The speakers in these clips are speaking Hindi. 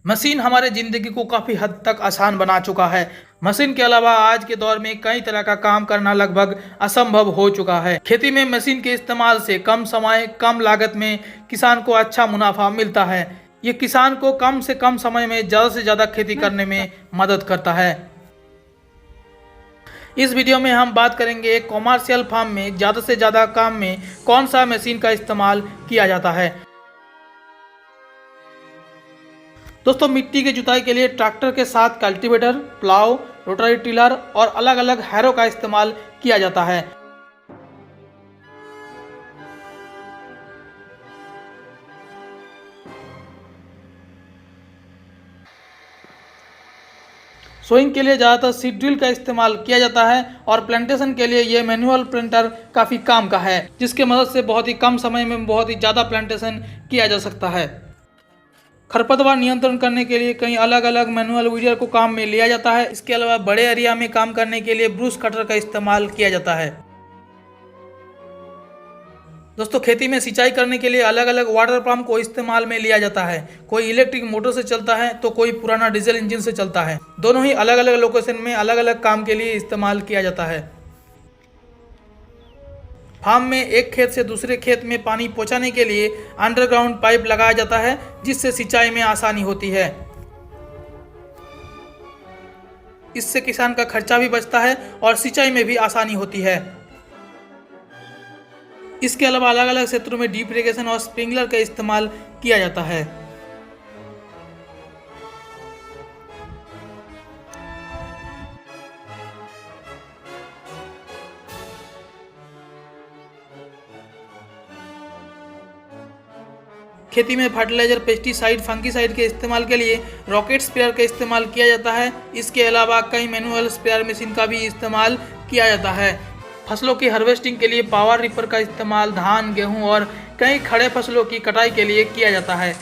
मशीन हमारे ज़िंदगी को काफ़ी हद तक आसान बना चुका है। मशीन के अलावा आज के दौर में कई तरह का काम करना लगभग असंभव हो चुका है। खेती में मशीन के इस्तेमाल से कम समय, कम लागत में किसान को अच्छा मुनाफा मिलता है। ये किसान को कम से कम समय में ज़्यादा से ज़्यादा खेती करने में मदद करता है। इस वीडियो में हम बात करेंगे एक कॉमर्शियल फार्म में ज़्यादा से ज़्यादा काम में कौन सा मशीन का इस्तेमाल किया जाता है। दोस्तों, मिट्टी की जुताई के लिए ट्रैक्टर के साथ कल्टीवेटर, प्लाव, रोटरी टिलर और अलग अलग हैरो का इस्तेमाल किया जाता है। सोइंग के लिए ज़्यादातर सीड ड्रिल का इस्तेमाल किया जाता है और प्लांटेशन के लिए ये मैनुअल प्लांटर काफ़ी काम का है, जिसके मदद से बहुत ही कम समय में बहुत ही ज़्यादा प्लांटेशन किया जा सकता है। खरपतवार नियंत्रण करने के लिए कई अलग अलग मैनुअल वीडर को काम में लिया जाता है। इसके अलावा बड़े एरिया में काम करने के लिए ब्रूस कटर का इस्तेमाल किया जाता है। दोस्तों, खेती में सिंचाई करने के लिए अलग अलग वाटर पंप को इस्तेमाल में लिया जाता है। कोई इलेक्ट्रिक मोटर से चलता है तो कोई पुराना डीजल इंजन से चलता है। दोनों ही अलग अलग लोकेशन में अलग अलग काम के लिए इस्तेमाल किया जाता है। फार्म में एक खेत से दूसरे खेत में पानी पहुंचाने के लिए अंडरग्राउंड पाइप लगाया जाता है, जिससे सिंचाई में आसानी होती है। इससे किसान का खर्चा भी बचता है और सिंचाई में भी आसानी होती है। इसके अलावा अलग अलग क्षेत्रों में डीप इरिगेशन और स्प्रिंकलर का इस्तेमाल किया जाता है। खेती में फर्टिलाइजर, पेस्टिसाइड, फंगिसाइड के इस्तेमाल के लिए रॉकेट स्प्रेयर का इस्तेमाल किया जाता है। इसके अलावा कई मैनुअल स्प्रेयर मशीन का भी इस्तेमाल किया जाता है। फसलों की हार्वेस्टिंग के लिए पावर रिपर का इस्तेमाल धान, गेहूं और कई खड़े फसलों की कटाई के लिए किया जाता है।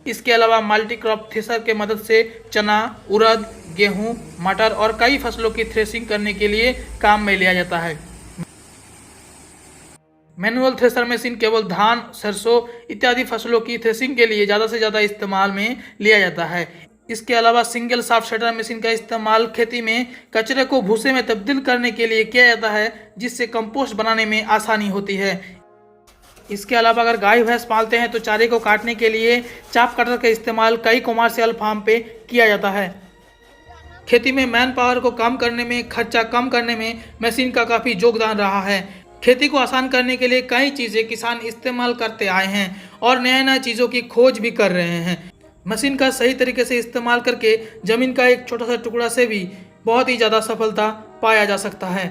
इसके अलावा मल्टी क्रॉप थ्रेशर के मदद से चना, उड़द, गेहूं, मटर और कई फसलों की थ्रेशिंग करने के लिए काम में लिया जाता है। मैनुअल थ्रेशर मशीन केवल धान, सरसों इत्यादि फसलों की थ्रेशिंग के लिए ज़्यादा से ज़्यादा इस्तेमाल में लिया जाता है। इसके अलावा सिंगल शाफ्ट शटर मशीन का इस्तेमाल खेती में कचरे को भूसे में तब्दील करने के लिए किया जाता है, जिससे कंपोस्ट बनाने में आसानी होती है। इसके अलावा अगर गाय भैंस पालते हैं तो चारे को काटने के लिए चाप कटर का इस्तेमाल कई कॉमर्शियल फार्म पे किया जाता है। खेती में मैन पावर को कम करने में, खर्चा कम करने में मशीन का काफ़ी योगदान रहा है। खेती को आसान करने के लिए कई चीज़ें किसान इस्तेमाल करते आए हैं और नए नए चीज़ों की खोज भी कर रहे हैं। मशीन का सही तरीके से इस्तेमाल करके ज़मीन का एक छोटा सा टुकड़ा से भी बहुत ही ज़्यादा सफलता पाया जा सकता है।